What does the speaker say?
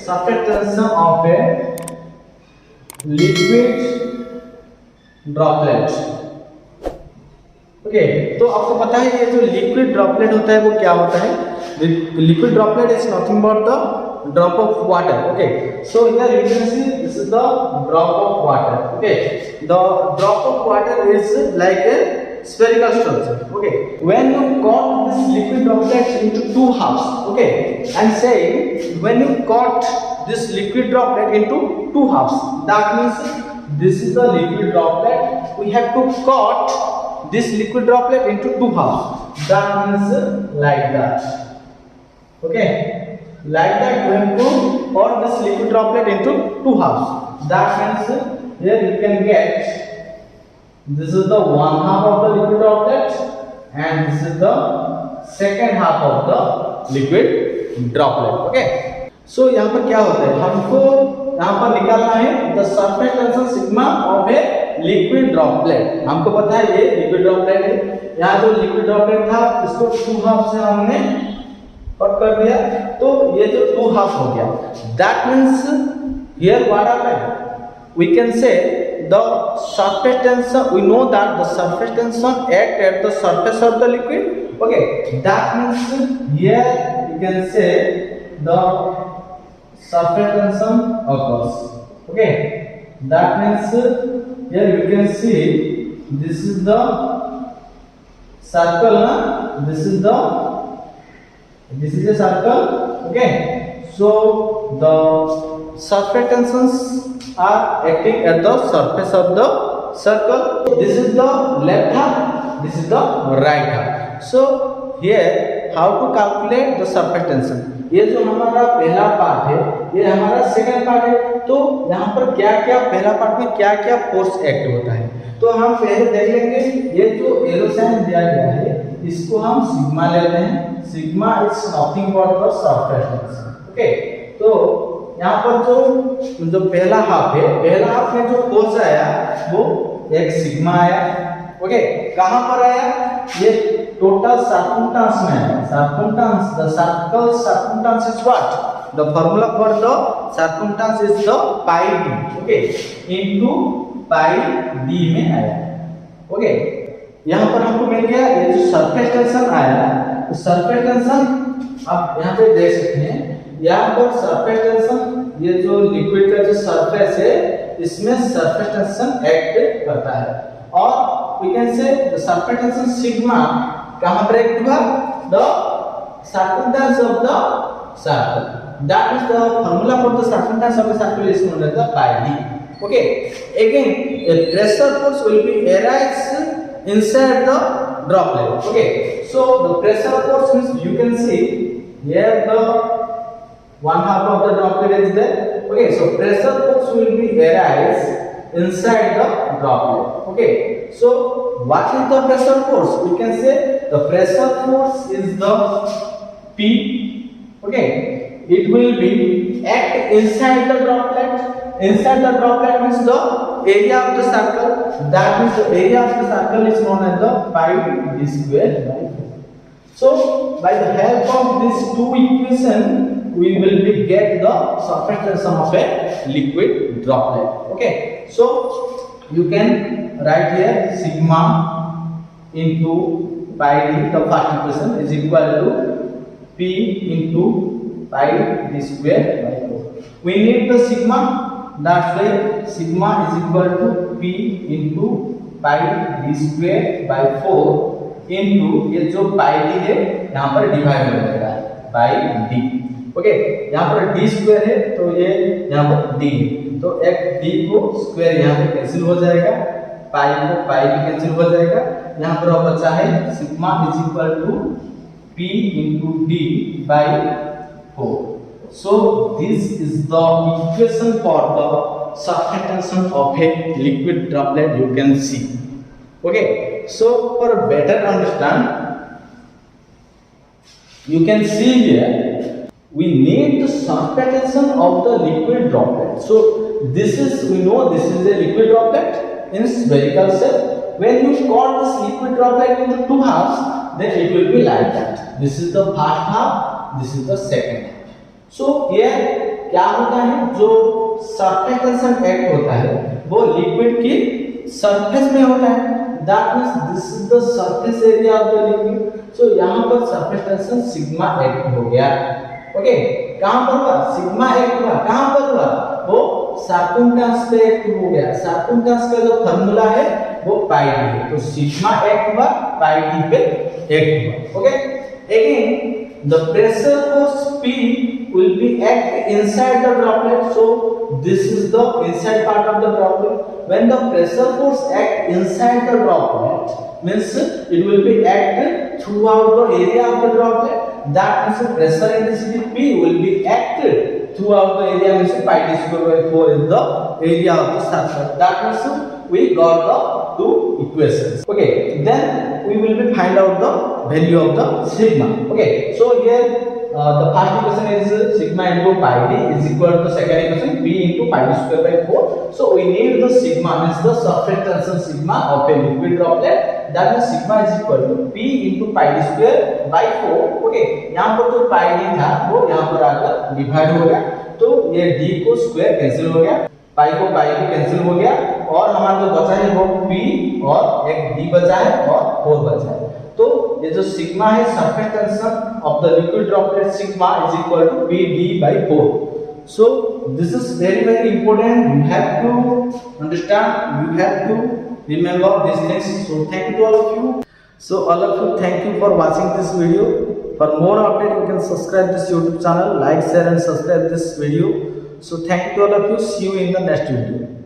surface tension of a liquid droplet. Okay, तो आपको पता है ये जो लिक्विड ड्रॉपलेट होता है वो क्या होता है? Liquid droplet is nothing but the drop of water. Okay, so here you can see this is the drop of water. Okay, the drop of water is like a spherical structure. Okay, when you cut this liquid droplet into two halves, okay, and say when you cut this liquid droplet into two halves, that means this is the liquid droplet. We have to cut this liquid droplet into two halves. That means like that. Okay, like that we have to cut this liquid droplet into two halves. That means here you can get this is the one half of the liquid droplet and this is the second half of the liquid droplet. Okay, so यहाँ पर क्या होता है, हमको यहाँ पर निकालना है the surface tension sigma of a liquid droplet। हमको पता है ये liquid droplet है, यहाँ जो liquid droplet था इसको two half से हमने कट कर दिया, तो ये जो two half हो गया। That means here what happened? We can say the surface tension, we know that the surface tension act at the surface of the liquid. Okay, that means here you can say the surface tension occurs. Okay, that means here you can see this is the circle, this is a circle. Okay, so the surface tensions are acting at the surface of the circle. This is the left half, this is the right half. So here how to calculate the surface tension? ये जो हमारा पहला part है ये हमारा second part है, तो यहाँ पर क्या क्या पहला पार्ट में क्या क्या फोर्स एक्ट होता है तो हम पहले देख लेंगे। ये जो एरो साइन दिया गया है इसको हम सिग्मा लेते हैं। Sigma is nothing but the surface tension. Okay, तो यहाँ पर जो पहला हाफ है, पहला हाफ में जो फोर्स आया वो एक सिग्मा आया। ओके, कहाँ पर आया? ये टोटल सर्कमटेंस में आया। Circumference, the circle circumference is what? The formula for the circumference is the pi d. Okay, into pi d में आया। ओके, यहाँ पर हमको मिल गया ये जो सरफेस टेंशन आया, तो सरफेस टेंशन आप यहाँ पे देख सकते हैं। यहाँ पर सरफेस टेंशन, ये जो लिक्विड का जो सरफेस है इसमें सरफेस टेंशन एक्ट करता है, और we can say the surface tension sigma कहां पर एक्ट हुआ? The circumference of the circle. That is the formula for the circumference of the circle is known as the pi d. Okay, again a pressure force will be arise inside the droplet. Okay, so the pressure force means you can see here the one half of the droplet is there. Okay, so pressure force will be arise inside the droplet. Okay, so what is the pressure force? We can say the pressure force is the P. Okay, it will be act inside the droplet. Inside the droplet means the area of the circle. That means the area of the circle is known as the pi d square by 4. So by the help of these two equations we will get the surface tension of a liquid droplet. Okay, so you can write here sigma into pi d, the first equation is equal to p into pi d square by 4. We need the sigma, that's why sigma is equal to p into pi d square by 4 into ये जो pi d है यहाँ पर divide हो जाएगा pi d। Okay, यहाँ पर d square है तो ये यहाँ पर d है, तो एक d को स्क्वायर यहाँ पे कैंसिल हो जाएगा, पाई को पाई भी कैंसिल हो जाएगा। यहाँ पर अब बचा है sigma is equal to p into d by 4। So this is the equation for the surface tension of a liquid droplet you can see. Okay, so for better understand you can see here we need the surface tension of the liquid droplet. So this is, we know this is a liquid droplet in spherical shape. When you cut this liquid droplet into two halves, then it will be like that. This is the first half, this is the second half. So here क्या होता है, जो surface tension act होता है वो liquid की surface में होता है। That means this is the surface area of the liquid. So यहाँ पर सरफेस टेंशन सिग्मा एक्ट हो गया। ओके, कहां पर हुआ, सिग्मा एक्ट हुआ, कहां पर हुआ, वो सर्कमटेंस पे एक्ट हो गया। सर्कमटेंस का जो फार्मूला है वो पाई डी है, तो सिग्मा एक्ट हुआ, पाई डी पे एक्ट हुआ। Okay, again the pressure force P will be act inside the droplet. So this is the inside part of the droplet. When the pressure force act inside the droplet, means it will be act throughout the area of the droplet. That means the pressure intensity P will be acted throughout the area, means pi d square by 4 is the area of the surface. That means we got the two equations. Okay, then we will be find out the value of the sigma. Okay, so here the first equation is sigma into pi d is equal to second equation p into pi d square by 4. So we need the sigma, means the surface tension sigma of a liquid droplet. That means sigma is equal to p into pi d square by 4. Okay, यहाँ पर जो pi d था वो यहाँ पर आकर divide हो गया, तो ये d को स्क्वायर कैंसिल हो गया, पाई को पाई भी कैंसिल हो गया, और हमारा जो बचा है वो p और एक d बचा है और 4 बचा है। तो ये जो सिग्मा है surface tension of the liquid droplet sigma is equal to p d by 4. So this is very important. You have to understand, you have to remember these things. So thank you to all of you. So all of you, thank you for watching this video. For more update you can subscribe this YouTube channel, like, share and subscribe this video. So thank you to all of you. See you in the next video.